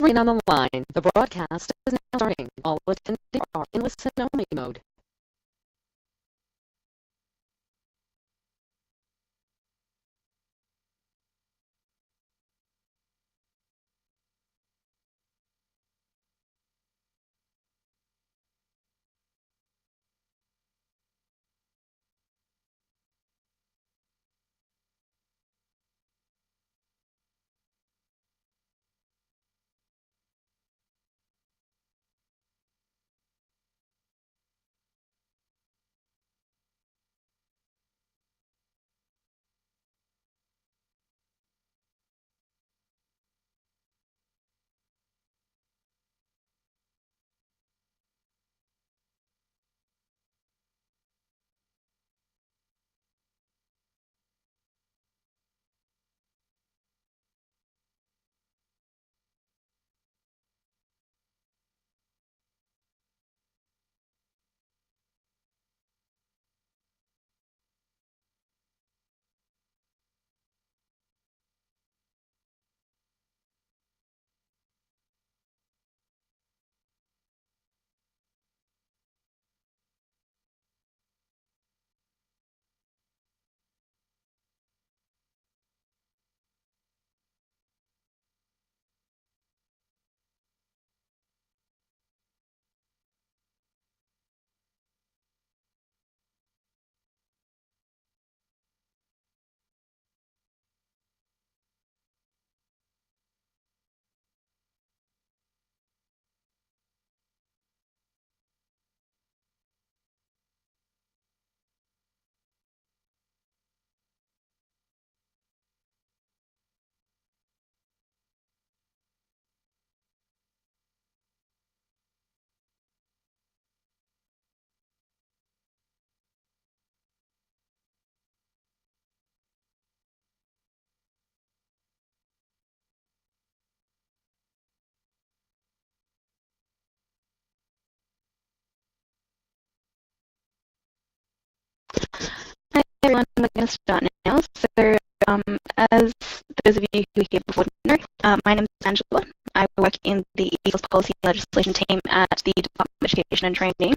Remain on the line. The broadcast is now starting. All attendees are in listen-only mode. Hi everyone, we're going to start now. So, as those of you who are here before know, my name is Angela. I work in the Ethos Policy and Legislation team at the Department of Education and Training.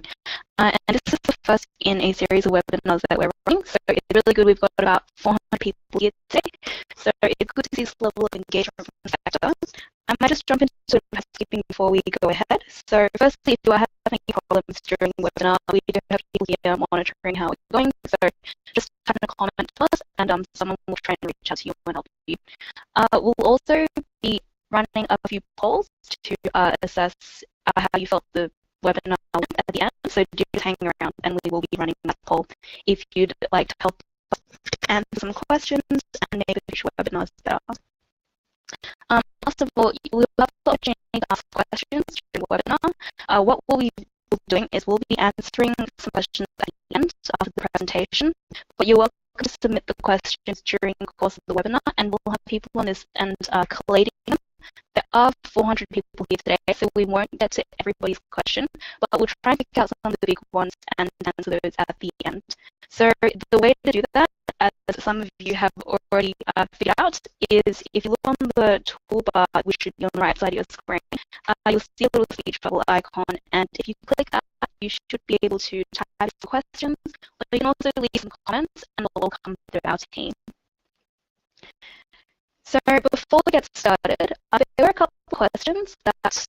And this is the first in a series of webinars that we're running. So it's really good. We've got about 400 people here today. So it's good to see this level of engagement from the sector. I might just jump into sort of housekeeping before we go ahead. So firstly, if you are having any problems during the webinar, we do have people here monitoring how it's going. So just kind of comment to us, and someone will try and reach out to you and help you. We'll also be running a few polls to assess how you felt the webinar at the end. So do just hang around, and we will be running that poll if you'd like to help us answer some questions and make future webinars better. First of all, we'll have the opportunity to ask questions during the webinar. What we'll be doing is we'll be answering some questions at the end after the presentation, but you're welcome to submit the questions during the course of the webinar, and we'll have people on this and collating them. There are 400 people here today, so we won't get to everybody's question, but we'll try and pick out some of the big ones and answer those at the end. So the way to do that, as some of you have already figured out, is if you look on the toolbar, which should be on the right side of your screen, you'll see a little speech bubble icon, and if you click that, you should be able to type some questions, or you can also leave some comments, and they'll all come through our team. So before we get started, there are a couple of questions that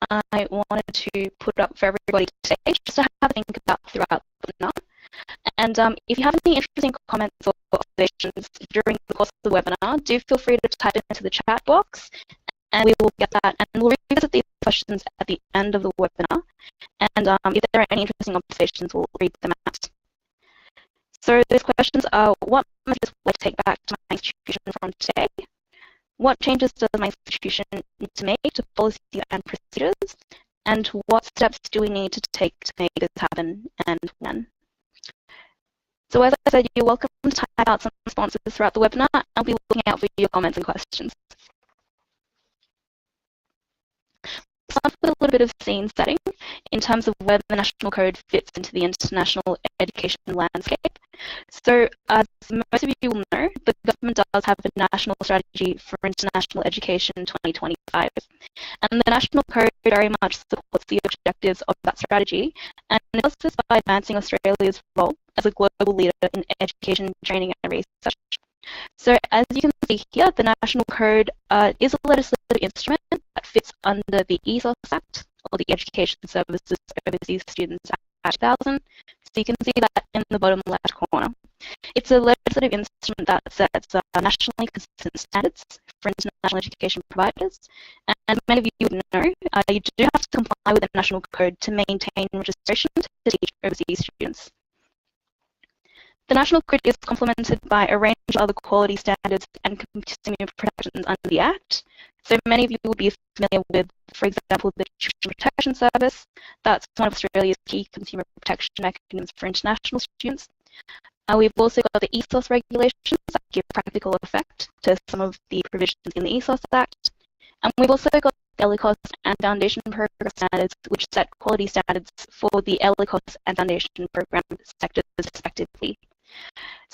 I wanted to put up for everybody today, just to have a think about throughout the webinar. And if you have any interesting comments or observations during the course of the webinar, do feel free to type it into the chat box, and we will get that, and we'll revisit these questions at the end of the webinar. And if there are any interesting observations, we'll read them out. So those questions are: what measures will I take back to my institution from today? What changes does my institution need to make to policy and procedures? And what steps do we need to take to make this happen, and when? So as I said, you're welcome to type out some responses throughout the webinar. I'll be looking out for your comments and questions. Start with a little bit of scene setting in terms of where the national code fits into the international education landscape. So, as most of you will know, the government does have a national strategy for international education 2025, and the National Code very much supports the objectives of that strategy, and it does this by advancing Australia's role as a global leader in education, training, and research. So, as you can see here, the National Code is a legislative instrument that fits under the ESOS Act, or the Education Services Overseas Students Act 2000. So you can see that in the bottom left corner. It's a legislative instrument that sets nationally consistent standards for international education providers. And many of you would know, you do have to comply with the National Code to maintain registration to teach overseas students. The National Code is complemented by a range of other quality standards and consumer protections under the Act. So many of you will be familiar with, for example, the Consumer Protection Service. That's one of Australia's key consumer protection mechanisms for international students. We've also got the ESOS regulations that give practical effect to some of the provisions in the ESOS Act. And we've also got the ELICOS and Foundation Program standards, which set quality standards for the ELICOS and Foundation Program sectors respectively.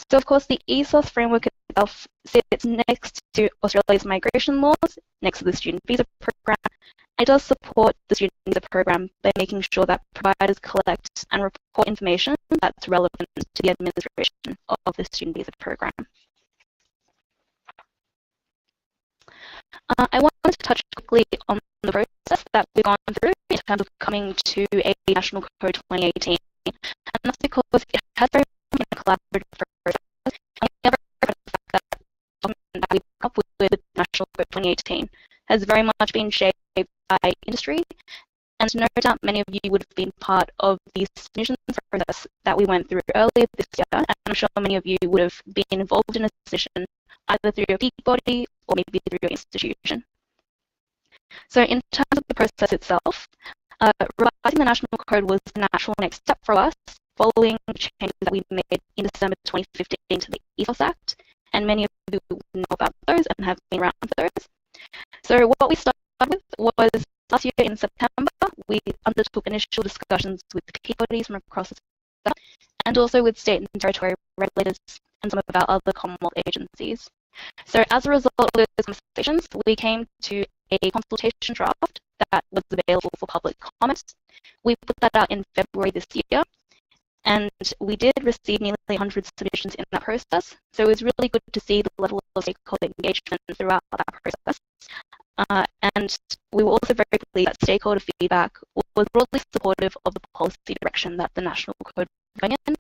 So, of course, the ESOS framework itself sits next to Australia's migration laws, next to the student visa program. It does support the student visa program by making sure that providers collect and report information that's relevant to the administration of the student visa program. I wanted to touch quickly on the process that we've gone through in terms of coming to a National Code 2018. And that's because it has very much been a collaborative process. And we have the fact that the document that we've come up with the National Code 2018 has very much been shaped by industry. And no doubt many of you would have been part of the submissions process that we went through earlier this year. And I'm sure many of you would have been involved in a submission either through your peak body or maybe through your institution. So in terms of the process itself, revising the National Code was the natural next step for us following the changes that we made in December 2015 to the Ethos Act, and many of you will know about those and have been around for those. So what we started with was last year in September, we undertook initial discussions with key bodies from across the state and also with state and territory regulators and some of our other Commonwealth agencies. So as a result of those conversations, we came to a consultation draft that was available for public comment. We put that out in February this year, and we did receive nearly 100 submissions in that process. So it was really good to see the level of stakeholder engagement throughout that process. And we were also very pleased that stakeholder feedback was broadly supportive of the policy direction that the National Code was going in.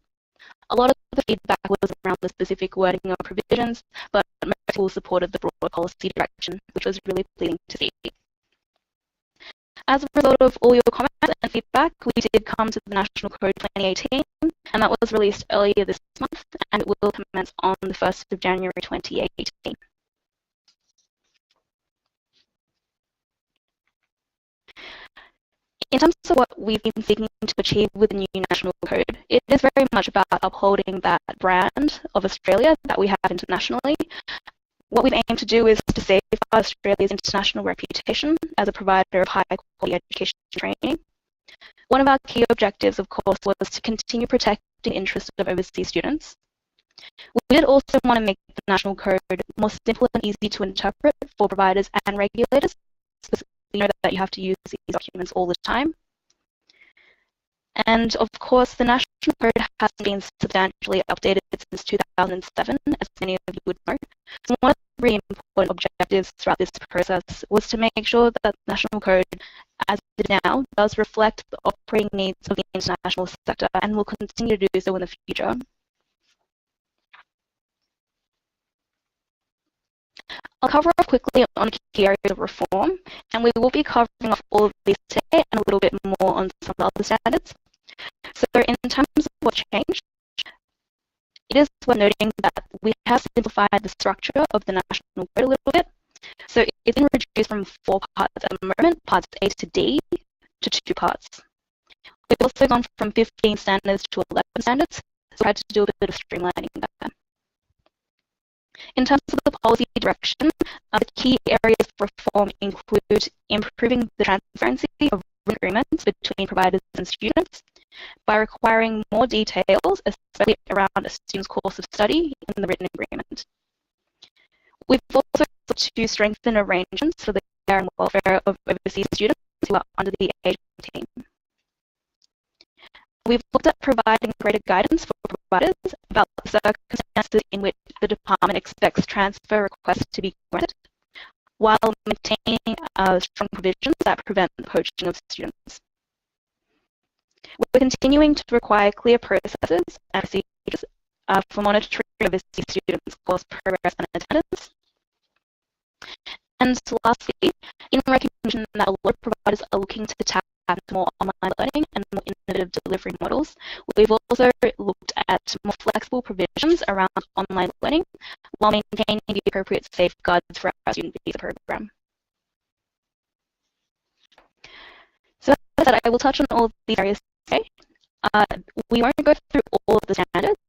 A lot of the feedback was around the specific wording of provisions, but most people supported the broader policy direction, which was really pleasing to see. As a result of all your comments and feedback, we did come to the National Code 2018, and that was released earlier this month, and it will commence on the 1st of January 2018. In terms of what we've been seeking to achieve with the new National Code, it is very much about upholding that brand of Australia that we have internationally. What we've aimed to do is to safeguard Australia's international reputation as a provider of high-quality education and training. One of our key objectives, of course, was to continue protecting the interests of overseas students. We did also want to make the National Code more simple and easy to interpret for providers and regulators, because we know that you have to use these documents all the time. And of course, the National Code has been substantially updated since 2007, as many of you would know. So one of the really important objectives throughout this process was to make sure that the National Code, as it is now, does reflect the operating needs of the international sector and will continue to do so in the future. I'll cover off quickly on key areas of reform, and we will be covering off all of these today and a little bit more on some of the other standards. So in terms of what changed, it is worth noting that we have simplified the structure of the National Code a little bit. So it's been reduced from 4 parts at the moment, parts A to D, to 2 parts. We've also gone from 15 standards to 11 standards, so we had to do a bit of streamlining there. In terms of the policy direction, the key areas for reform include improving the transparency of agreements between providers and students, by requiring more details, especially around a student's course of study in the written agreement. We've also sought to strengthen arrangements for the care and welfare of overseas students who are under the age of 18. We've looked at providing greater guidance for providers about the circumstances in which the department expects transfer requests to be granted, while maintaining strong provisions that prevent the poaching of students. We're continuing to require clear processes and procedures for monitoring overseas students' course progress and attendance. And lastly, in recognition that a lot of providers are looking to tap into more online learning and more innovative delivery models, we've also looked at more flexible provisions around online learning while maintaining the appropriate safeguards for our student visa program. So as I said, I will touch on all of these areas today. We won't go through all of the standards,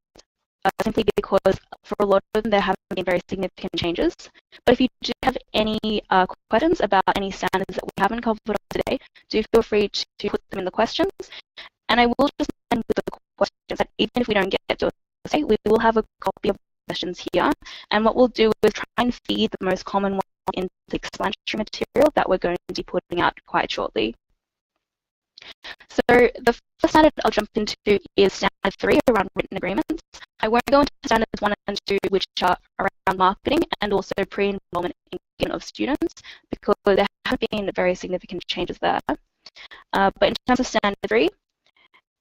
simply because for a lot of them there haven't been very significant changes. But if you do have any questions about any standards that we haven't covered on today, do feel free to put them in the questions. And I will just end with the questions that even if we don't get to it today, we will have a copy of the questions here. And what we'll do is try and feed the most common one into the explanatory material that we're going to be putting out quite shortly. So the first standard I'll jump into is standard 3 around written agreements. I won't go into standards 1 and 2, which are around marketing and also pre-enrollment engagement of students, because there haven't been very significant changes there. But in terms of standard 3,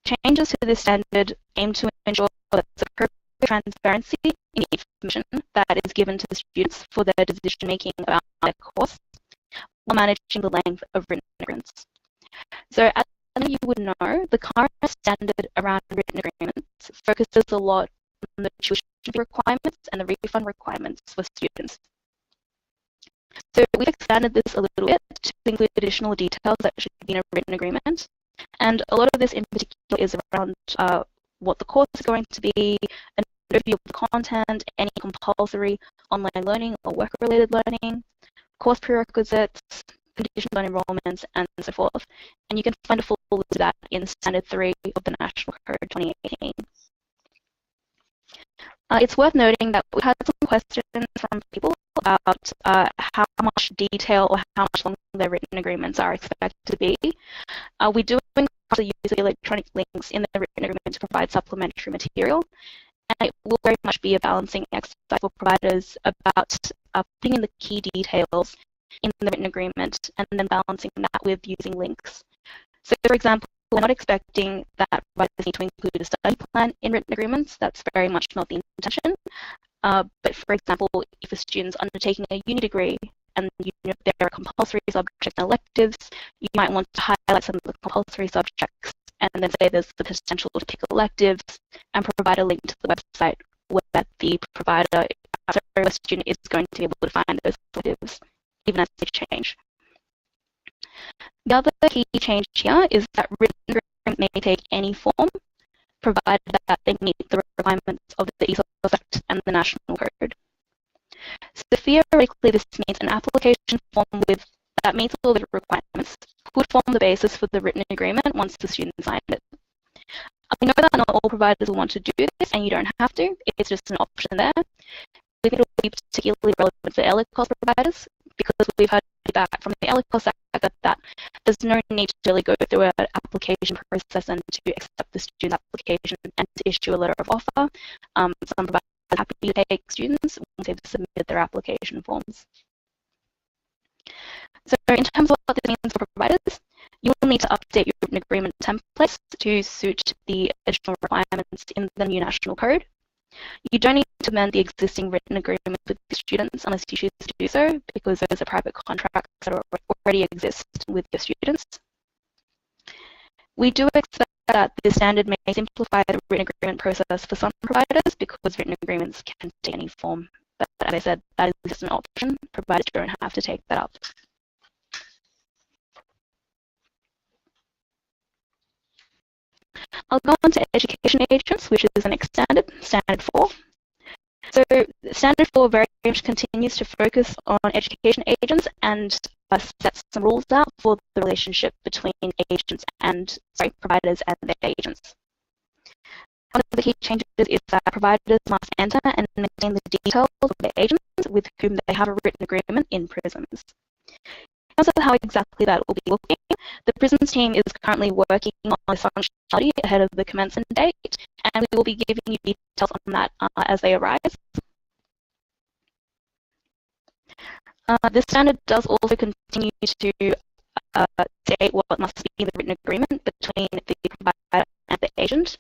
changes to this standard aim to ensure that there's appropriate transparency in the information that is given to the students for their decision-making about their course, while managing the length of written agreements. So as you would know, the current standard around written agreements focuses a lot on the tuition fee requirements and the refund requirements for students. So we've expanded this a little bit to include additional details that should be in a written agreement. And a lot of this in particular is around what the course is going to be, an overview of the content, any compulsory online learning or work-related learning, course prerequisites, conditions on enrollment, and so forth. And you can find a full list of that in Standard 3 of the National Code 2018. It's worth noting that we had some questions from people about how much detail or how much longer their written agreements are expected to be. We do encourage the use of electronic links in the written agreement to provide supplementary material. And it will very much be a balancing exercise for providers about putting in the key details in the written agreement and then balancing that with using links. So for example, we're not expecting that providers need to include a study plan in written agreements. That's very much not the intention. But for example, if a student's undertaking a uni degree and there are compulsory subjects and electives, you might want to highlight some of the compulsory subjects and then say there's the potential to pick electives and provide a link to the website where the provider, the student is going to be able to find those electives, even as they change. The other key change here is that written agreement may take any form, provided that they meet the requirements of the ESOS Act and the National Code. So theoretically, this means an application form that meets all the requirements could form the basis for the written agreement once the student signed it. I know that not all providers will want to do this, and you don't have to. It's just an option there. We think it will be particularly relevant for ELICOS providers, because we've heard feedback from the ELICOS side that there's no need to really go through an application process and to accept the student's application and to issue a letter of offer. Some providers are happy to take students once they've submitted their application forms. So in terms of what this means for providers, you will need to update your written agreement templates to suit the additional requirements in the new National Code. You don't need to amend the existing written agreement with the students unless you choose to do so, because those are private contracts that already exist with your students. We do expect that this standard may simplify the written agreement process for some providers because written agreements can take any form. But as I said, that is just an option. Providers don't have to take that up. I'll go on to education agents, which is the next standard, standard 4. So Standard 4 very much continues to focus on education agents and sets some rules out for the relationship between agents and providers and their agents. One of the key changes is that providers must enter and maintain the details of their agents with whom they have a written agreement in prisons. In terms of how exactly that will be looking, the prisons team is currently working on this functionality ahead of the commencement date, and we will be giving you details on that as they arise. This standard does also continue to state what must be the written agreement between the provider and the agent.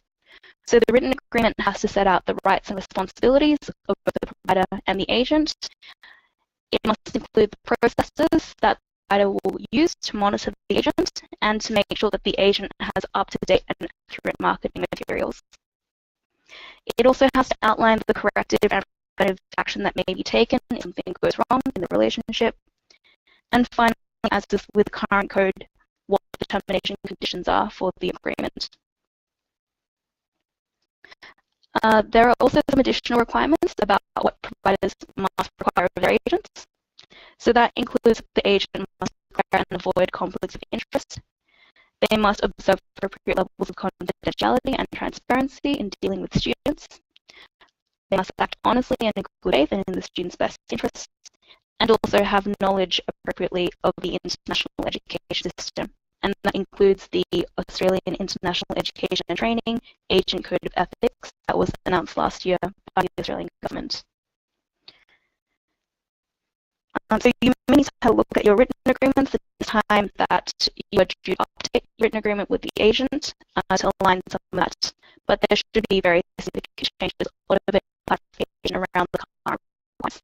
So the written agreement has to set out the rights and responsibilities of both the provider and the agent. It must include the processes that the provider will use to monitor the agent and to make sure that the agent has up-to-date and accurate marketing materials. It also has to outline the corrective and preventive action that may be taken if something goes wrong in the relationship. And finally, as is with the current code, what the termination conditions are for the agreement. There are also some additional requirements about what providers must require of their agents. So that includes the agent must declare and avoid conflicts of interest. They must observe appropriate levels of confidentiality and transparency in dealing with students. They must act honestly and in good faith and in the student's best interests, and also have knowledge appropriately of the international education system. And that includes the Australian International Education and Training Agent Code of Ethics that was announced last year by the Australian government. So you may need to have a look at your written agreements at the time that you are due to update your written agreement with the agent to align some of that. But there should be very significant changes or a bit of clarification around the current ones.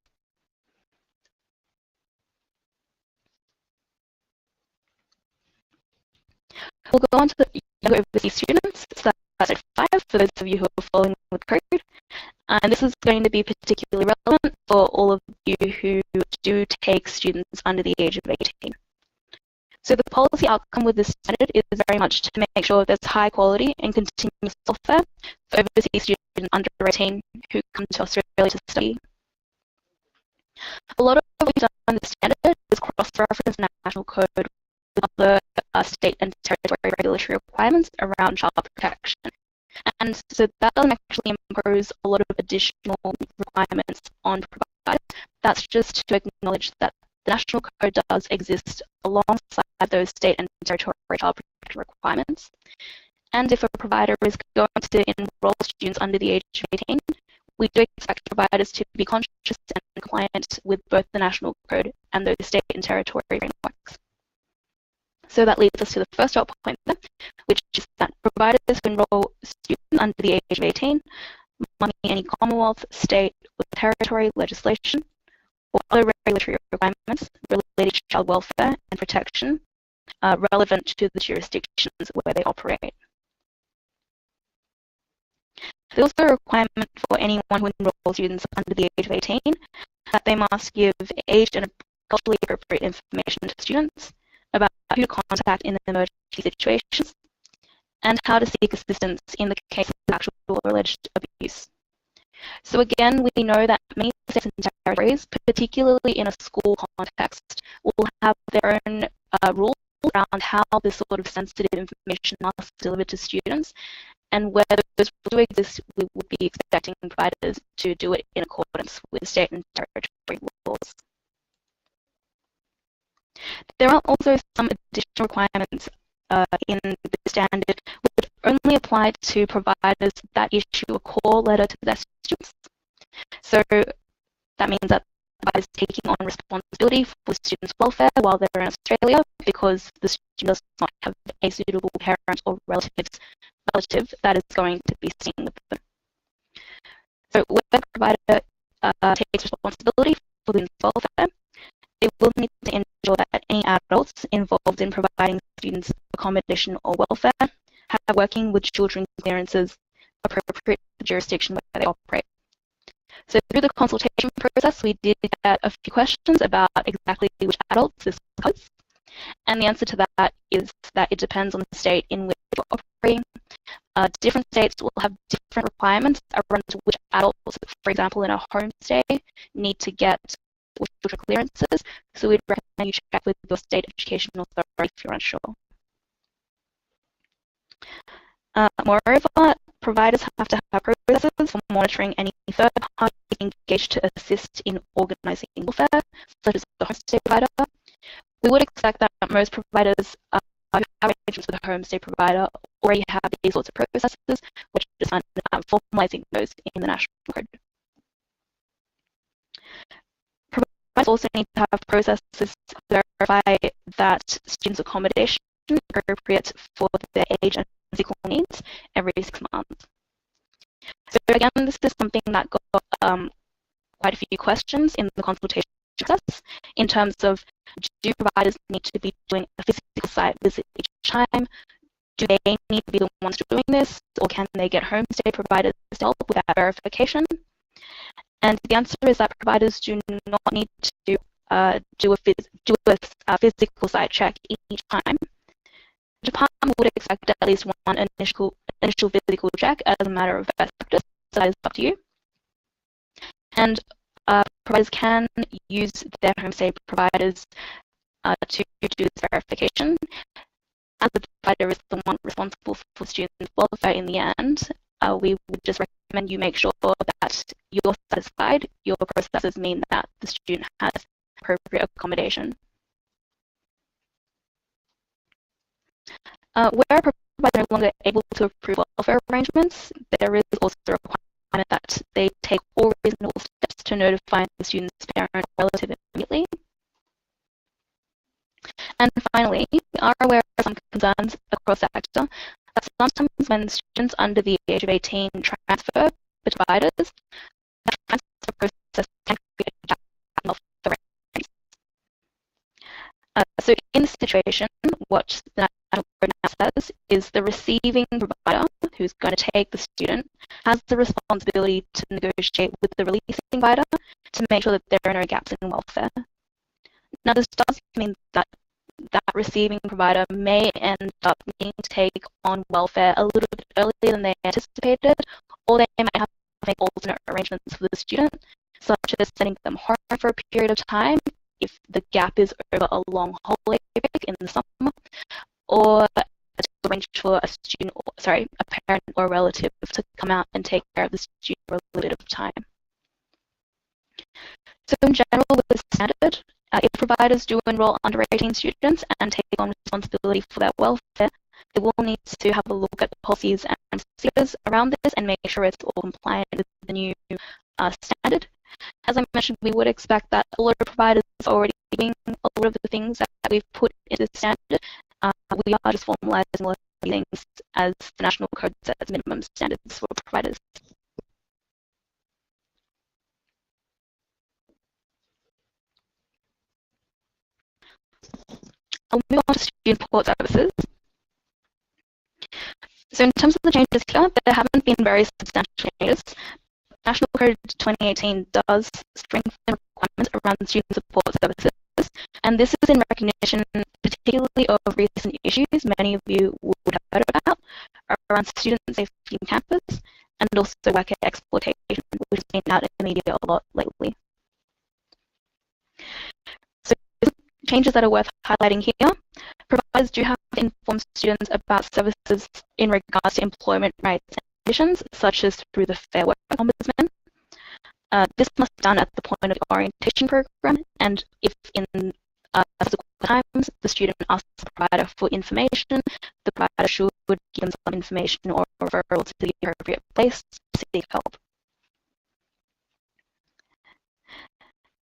We'll go on to the younger overseas students, so that's at 5 for those of you who are following with code. And this is going to be particularly relevant for all of you who do take students under the age of 18. So the policy outcome with this standard is very much to make sure there's high quality and continuous welfare for overseas students under 18 who come to Australia to study. A lot of what we've done in the standard is cross-reference national code with other state and territory regulatory requirements around child protection. And so that doesn't actually impose a lot of additional requirements on providers. That's just to acknowledge that the national code does exist alongside those state and territory child protection requirements. And if a provider is going to enroll students under the age of 18, we do expect providers to be conscious and compliant with both the national code and those state and territory frameworks. So that leads us to the first dot point there, which is that providers who enroll students under the age of 18 must meet any Commonwealth, state, or territory legislation or other regulatory requirements related to child welfare and protection relevant to the jurisdictions where they operate. There's also a requirement for anyone who enrolls students under the age of 18 that they must give aged and culturally appropriate information to students about who to contact in emergency situations and how to seek assistance in the case of actual or alleged abuse. So again, we know that many states and territories, particularly in a school context, will have their own rules around how this sort of sensitive information must be delivered to students, and where those rules do exist, we would be expecting providers to do it in accordance with state and territory laws. There are also some additional requirements in the standard which only apply to providers that issue a call letter to their students. So that means that providers taking on responsibility for students' welfare while they're in Australia because the student does not have a suitable parent or relative that is going to be staying with them. So when the provider takes responsibility for the welfare, they will need to ensure that any adults involved in providing students accommodation or welfare have working with children clearances appropriate to the jurisdiction where they operate. So through the consultation process, we did get a few questions about exactly which adults this covers. And the answer to that is that it depends on the state in which you're operating. Different states will have different requirements around which adults, for example, in a homestay, need to get children clearances. So we'd recommend you check with your state educational authority if you're unsure. Moreover, providers have to have processes for monitoring any third party engaged to assist in organising welfare, such as the homestay provider. We would expect that most providers who have arrangements with a homestay provider already have these sorts of processes, which is formalising those in the national code. Providers also need to have processes to verify that students' accommodation is appropriate for their age and physical needs every 6 months. So again, this is something that got quite a few questions in the consultation process in terms of, do providers need to be doing a physical site visit each time? Do they need to be the ones doing this, or can they get homestay providers to help with that verification? And the answer is that providers do not need to do a physical site check each time. The department would expect at least one initial physical check as a matter of best practice, so that is up to you. And providers can use their homestay providers to do this verification. As the provider is the one responsible for students' welfare in the end, we would just recommend you make sure that you're satisfied, your processes mean that the student has appropriate accommodation. Where a provider is no longer able to approve welfare arrangements, there is also a requirement that they take all reasonable steps to notify the student's parent or relative immediately. And finally, we are aware of some concerns across the sector that sometimes when students under the age of 18 transfer to providers, that transfer process can create a gap in welfare arrangements. So in this situation, what the National Code now says is the receiving provider, who's going to take the student, has the responsibility to negotiate with the releasing provider to make sure that there are no gaps in welfare. Now, this does mean that that receiving provider may end up needing to take on welfare a little bit earlier than they anticipated, or they might have to make alternate arrangements for the student, such as sending them home for a period of time if the gap is over a long holiday break in the summer, or to arrange for a parent or a relative to come out and take care of the student for a little bit of time. So in general, with the standard, if providers do enroll under 18 students and take on responsibility for their welfare, they will need to have a look at the policies and procedures around this and make sure it's all compliant with the new standard. As I mentioned, we would expect that a lot of providers are already doing a lot of the things that we've put into the standard. We are just formalising a lot of things as the National Code sets minimum standards for providers. I'll move on to student support services. So in terms of the changes here, there haven't been very substantial changes. National Code 2018 does strengthen requirements around student support services, and this is in recognition particularly of recent issues many of you would have heard about around student safety on campus and also worker exploitation, which has been out in the media a lot lately. So changes that are worth highlighting here. Providers do have to inform students about services in regards to employment rights and conditions, such as through the Fair Work Ombudsman. This must be done at the point of the orientation program, and if in subsequent times the student asks the provider for information, the provider should give them some information or referral to the appropriate place to seek help.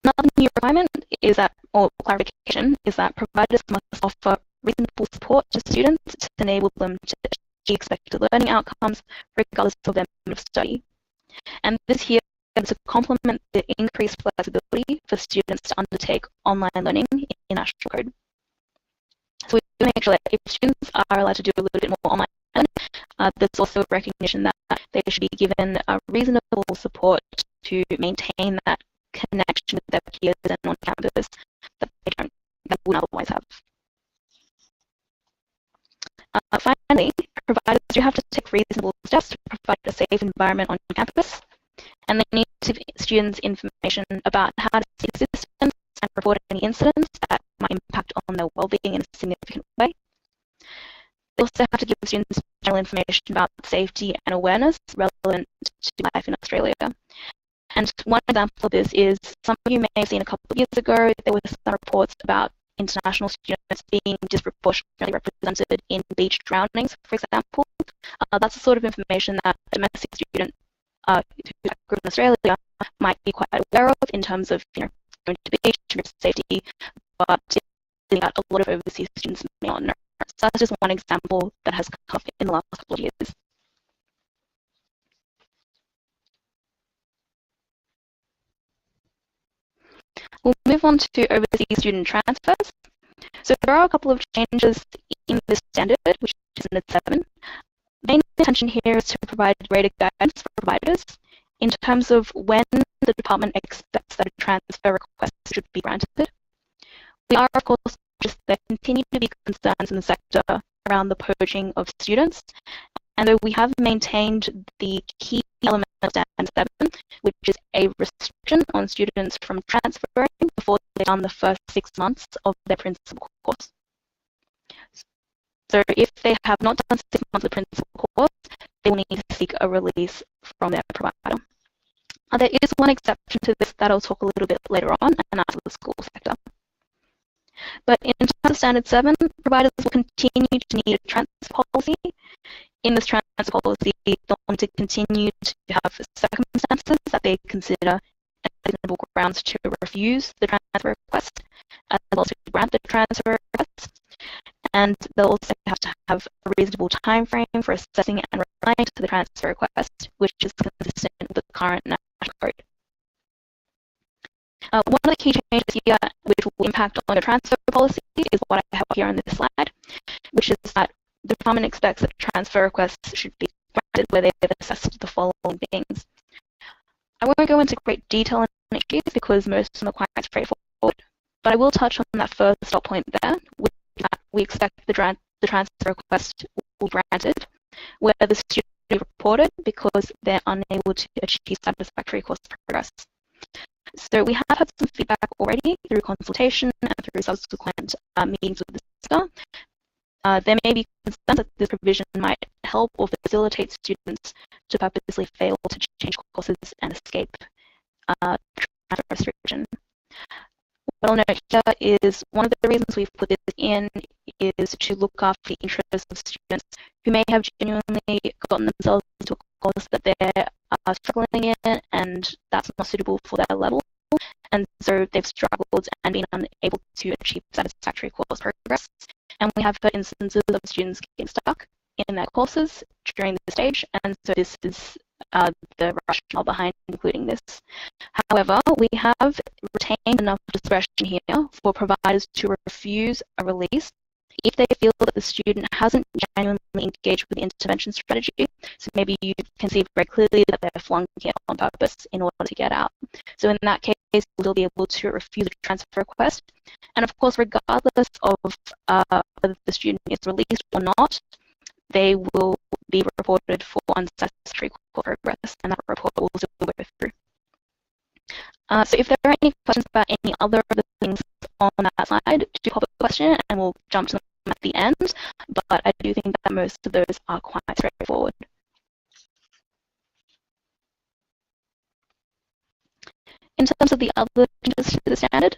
Another new requirement is that, or clarification, is that providers must offer reasonable support to students to enable them to achieve expected learning outcomes regardless of their mode of study. And this here is to complement the increased flexibility for students to undertake online learning in National Code. So we make sure that if students are allowed to do a little bit more online learning, there's also a recognition that they should be given reasonable support to maintain that connection with their peers and on campus that they wouldn't otherwise have. Finally, providers do have to take reasonable steps to provide a safe environment on campus, and they need to give students information about how to seek assistance and report any incidents that might impact on their well-being in a significant way. They also have to give students general information about safety and awareness relevant to life in Australia. And one example of this is, some of you may have seen a couple of years ago, there were some reports about international students being disproportionately represented in beach drownings, for example. That's the sort of information that a domestic student who grew in Australia might be quite aware of in terms of, going to the beach, safety, but that a lot of overseas students may not know. So that's just one example that has come up in the last couple of years. We'll move on to overseas student transfers. So there are a couple of changes in the standard, which is standard 7. The main intention here is to provide greater guidance for providers in terms of when the department expects that a transfer request should be granted. We are, of course, just there continue to be concerns in the sector around the poaching of students, and though we have maintained the key element of standard 7, which is a restriction on students from transferring before they've done the first 6 months of their principal course. So if they have not done 6 months of the principal course, they will need to seek a release from their provider. There is one exception to this that I'll talk a little bit later on, and that's the school sector. But in terms of standard 7, providers will continue to need a transfer policy. In this transfer policy, they'll want to continue to have circumstances that they consider as reasonable grounds to refuse the transfer request, as well as to grant the transfer request. And they'll also have to have a reasonable time frame for assessing and replying to the transfer request, which is consistent with the current national code. One of the key changes here, which will impact on the transfer policy, is what I have here on this slide, which is that the department expects that transfer requests should be granted where they've assessed the following things. I won't go into great detail on issues because most of them are quite straightforward, but I will touch on that first stop point there, which is that we expect the transfer request will be granted where the student is reported because they're unable to achieve satisfactory course progress. So we have had some feedback already through consultation and through subsequent meetings with the sector. There may be concerns that this provision might help or facilitate students to purposely fail to change courses and escape transfer restriction. What I'll note here is one of the reasons we've put this in is to look after the interests of students who may have genuinely gotten themselves into a course that they're struggling in and that's not suitable for their level. And so they've struggled and been unable to achieve satisfactory course progress. And we have heard instances of students getting stuck in their courses during this stage, and so this is the rationale behind including this. However, we have retained enough discretion here for providers to refuse a release if they feel that the student hasn't genuinely engaged with the intervention strategy. So maybe you can see very clearly that they're flunking it on purpose in order to get out. So in that case, we'll be able to refuse a transfer request. And of course, regardless of whether the student is released or not, they will be reported for unsatisfactory course progress, and that report will still go through. So if there are any questions about any other of the things on that slide, do pop a question and we'll jump to them at the end, but I do think that most of those are quite straightforward. In terms of the other changes to the standard,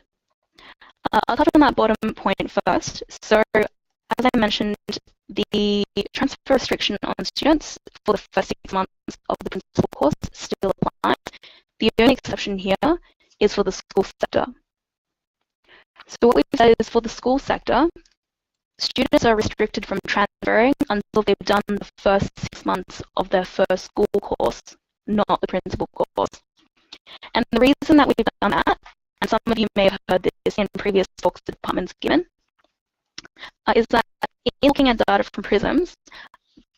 I'll touch on that bottom point first. So as I mentioned, the transfer restriction on students for the first 6 months of the principal course still applies. The only exception here is for the school sector. So what we've said is for the school sector, students are restricted from transferring until they've done the first 6 months of their first school course, not the principal course. And the reason that we've done that, and some of you may have heard this in previous talks the department's given, is that in looking at data from PRISMs,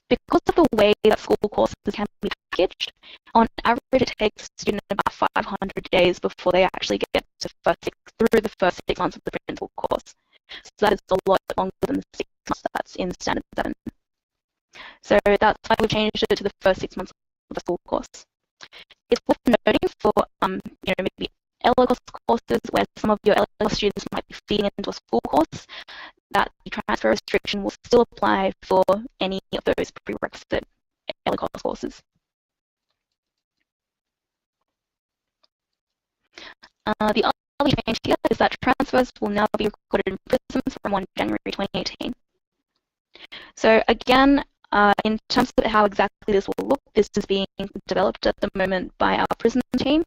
because of the way that school courses can be packaged, on average it takes a student about 500 days before they actually get to through the first 6 months of the principal course. So that is a lot longer than the 6 months that's in standard 7. So that's why we've changed it to the first 6 months of the school course. It's worth noting for maybe LLS courses where some of your LLS students might be feeding into a school course, that the transfer restriction will still apply for any of those prerequisite LLS courses. The other change here is that transfers will now be recorded in prisms from 1 January 2018. So again, in terms of how exactly this will look, this is being developed at the moment by our PRISM team,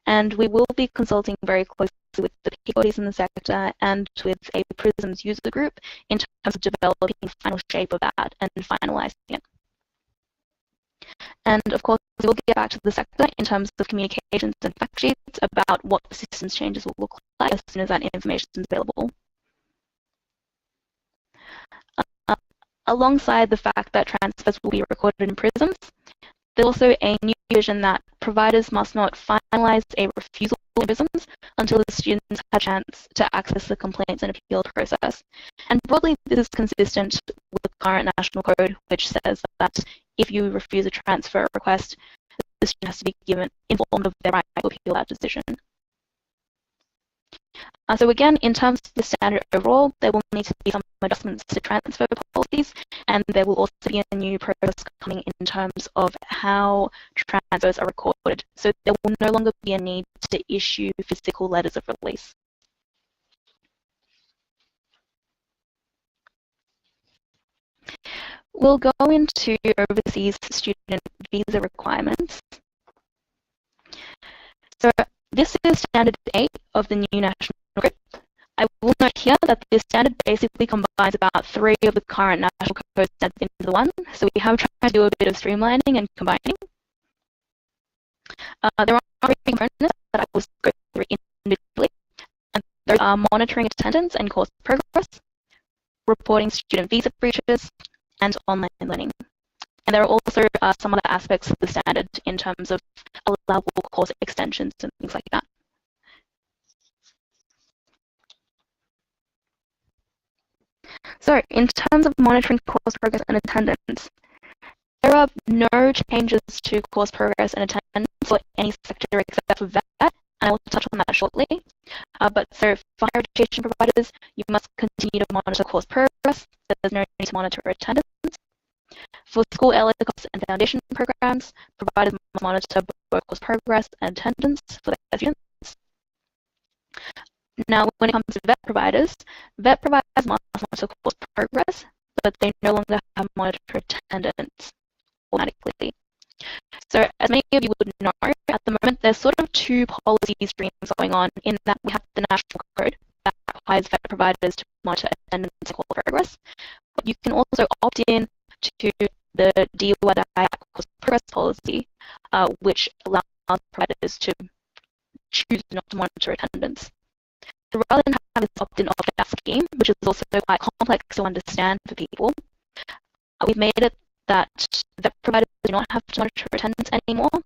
and we will be consulting very closely with the bodies in the sector and with a PRISM's user group in terms of developing the final shape of that and finalising it. And of course, we will get back to the sector in terms of communications and fact sheets about what the systems changes will look like as soon as that information is available. Alongside the fact that transfers will be recorded in prisms, there's also a new provision that providers must not finalise a refusal in prisms until the students have a chance to access the complaints and appeal process. And broadly, this is consistent with the current national code, which says that if you refuse a transfer request, the student has to be informed of their right to appeal that decision. So again, in terms of the standard overall, there will need to be some adjustments to transfer policies, and there will also be a new process coming in terms of how transfers are recorded. So there will no longer be a need to issue physical letters of release. We'll go into overseas student visa requirements. So this is standard 8 of the new national code. I will note here that this standard basically combines about 3 of the current national code standards into one. So we have tried to do a bit of streamlining and combining. There are 3 components that I will go through individually. And those are monitoring attendance and course progress, reporting student visa breaches, and online learning. And there are also some other aspects of the standard in terms of allowable course extensions and things like that. So in terms of monitoring course progress and attendance, there are no changes to course progress and attendance for any sector except for VET, and I will touch on that shortly. But so for higher education providers, you must continue to monitor course progress. There's no need to monitor attendance. For school ESOS and foundation programs, providers must monitor both course progress and attendance for their students. Now, when it comes to VET providers must monitor course progress, but they no longer have monitor attendance automatically. So, as many of you would know, at the moment there's sort of 2 policy streams going on, in that we have the national code that requires VET providers to monitor attendance and course progress. But you can also opt in to the DOI course progress policy, which allows providers to choose not to monitor attendance. So rather than have this opt-in, opt-out scheme, which is also quite complex to understand for people, we've made it that VET providers do not have to monitor attendance anymore,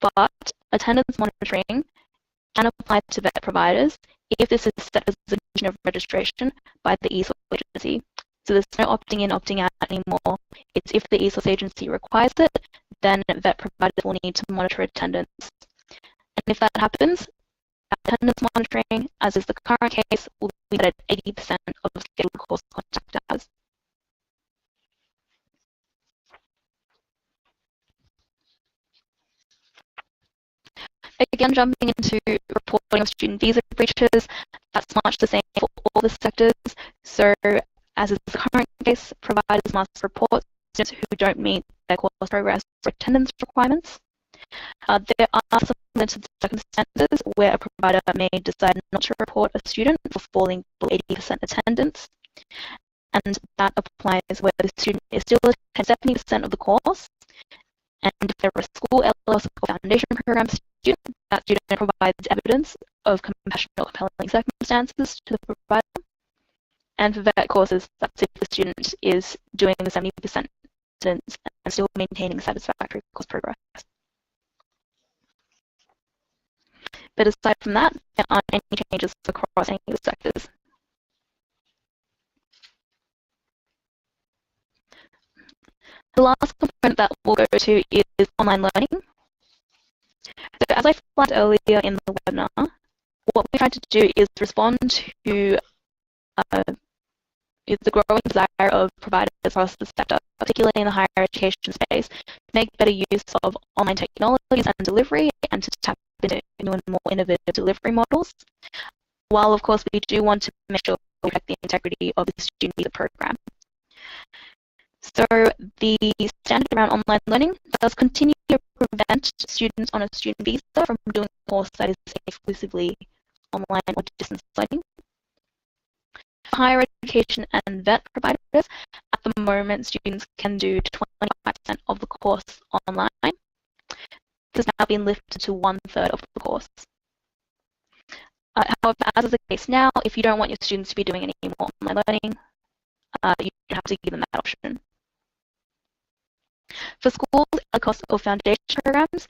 but attendance monitoring can apply to VET providers if this is set as a condition of registration by the ESOS agency. So there's no opting in, opting out anymore. It's if the ESOS agency requires it, then VET providers will need to monitor attendance. And if that happens, attendance monitoring, as is the current case, will be set at 80% of scheduled course contact hours. Again, jumping into reporting of student visa breaches, that's much the same for all the sectors. So, as is the current case, providers must report students who don't meet their course progress or attendance requirements. There are some limited circumstances where a provider may decide not to report a student for falling below 80% attendance, and that applies where the student is still attending 70% of the course, and if they're a school LLS or foundation program student, that student provides evidence of compassionate or compelling circumstances to the provider. And for VET courses, that's if the student is doing the 70% attendance and still maintaining satisfactory course progress. But aside from that, there aren't any changes across any of the sectors. The last component that we'll go to is online learning. So as I flagged earlier in the webinar, what we tried to do is respond to is the growing desire of providers across the sector, particularly in the higher education space, to make better use of online technologies and delivery and to tap into new and more innovative delivery models, while of course we do want to make sure we protect the integrity of the student visa program. So the standard around online learning does continue to prevent students on a student visa from doing a course that is exclusively online or distance learning. Higher education and vet providers, at the moment students can do 25% of the course online. This has now been lifted to 1/3 of the course. However, as is the case now, if you don't want your students to be doing any more online learning, you have to give them that option. For schools, ESOS or foundation programs,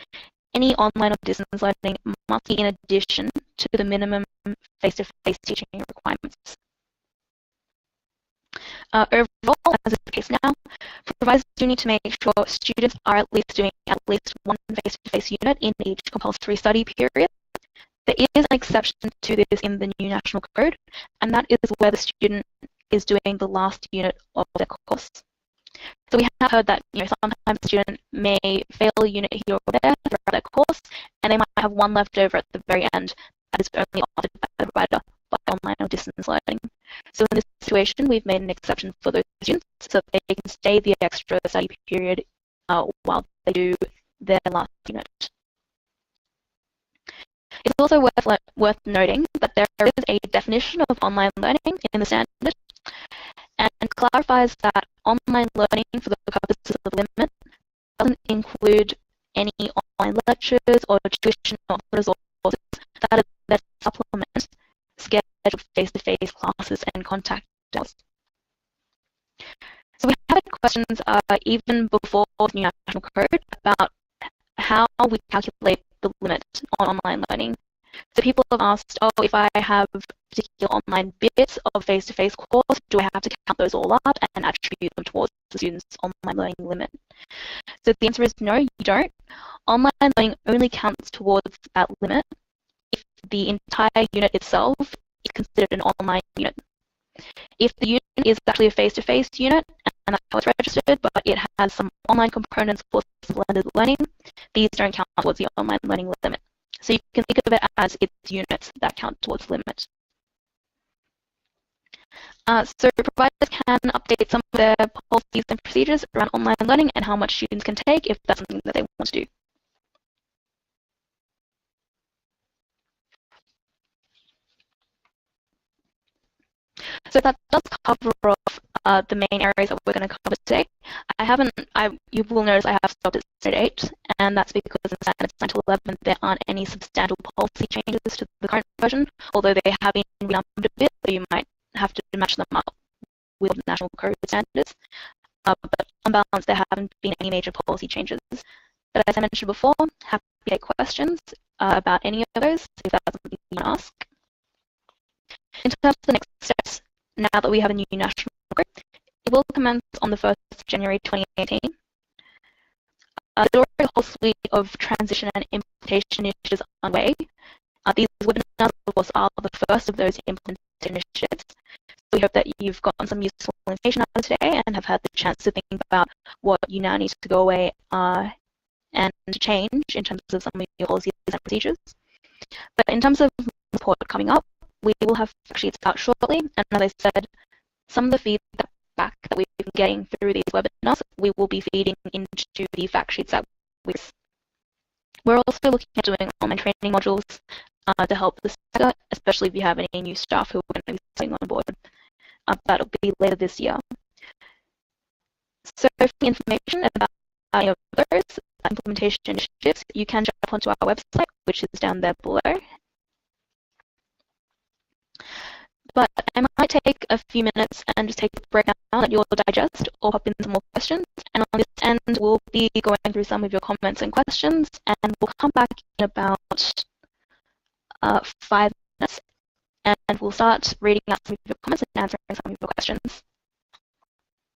any online or distance learning must be in addition to the minimum face-to-face teaching requirements. Overall, as is the case now, providers do need to make sure students are at least doing at least one face-to-face unit in each compulsory study period. There is an exception to this in the new national code, and that is where the student is doing the last unit of their course. So we have heard that sometimes a student may fail a unit here or there throughout their course, and they might have one left over at the very end that is only offered by the provider by online or distance learning. So in this situation, we've made an exception for those students so that they can stay the extra study period while they do their last unit. It's also worth noting that there is a definition of online learning in the standard and clarifies that online learning for the purposes of the limit doesn't include any online lectures or tuition or resources that supplement scheduled face-to-face classes and contact us. So we have had questions even before the new national code about how we calculate the limit on online learning. So people have asked, if I have particular online bits of face-to-face course, do I have to count those all up and attribute them towards the student's online learning limit? So the answer is no, you don't. Online learning only counts towards that limit if the entire unit itself is considered an online unit. If the unit is actually a face-to-face unit, and that's how it's registered, but it has some online components for blended learning, these don't count towards the online learning limit. So you can think of it as its units that count towards the limit. So providers can update some of their policies and procedures around online learning and how much students can take if that's something that they want to do. So that does cover off the main areas that we're going to cover today. You will notice I have stopped at slide 8, and that's because in standard slide 11 there aren't any substantial policy changes to the current version, although they have been renumbered a bit, so you might have to match them up with the national code standards. But on balance, there haven't been any major policy changes. But as I mentioned before, happy to take questions about any of those, if that's something you want to ask. In terms of the next steps, now that we have a new national code, it will commence on the 1st of January 2018. There's already a whole suite of transition and implementation initiatives underway. These webinars, of course, are the first of those implementation initiatives. So we hope that you've gotten some useful information out of today and have had the chance to think about what you now need to go away and change in terms of some of your policies and procedures. But in terms of the report coming up, we will have fact sheets out shortly, and as I said, some of the feedback that we've been getting through these webinars, we will be feeding into the fact sheets that we're also looking at doing online training modules to help the sector, especially if you have any new staff who are going to be staying on board. That'll be later this year. So for information about any of those implementation initiatives, you can jump onto our website, which is down there below. But I might take a few minutes and just take a break now that you'll digest or pop in some more questions. And on this end, we'll be going through some of your comments and questions, and we'll come back in about 5 minutes, and we'll start reading out some of your comments and answering some of your questions.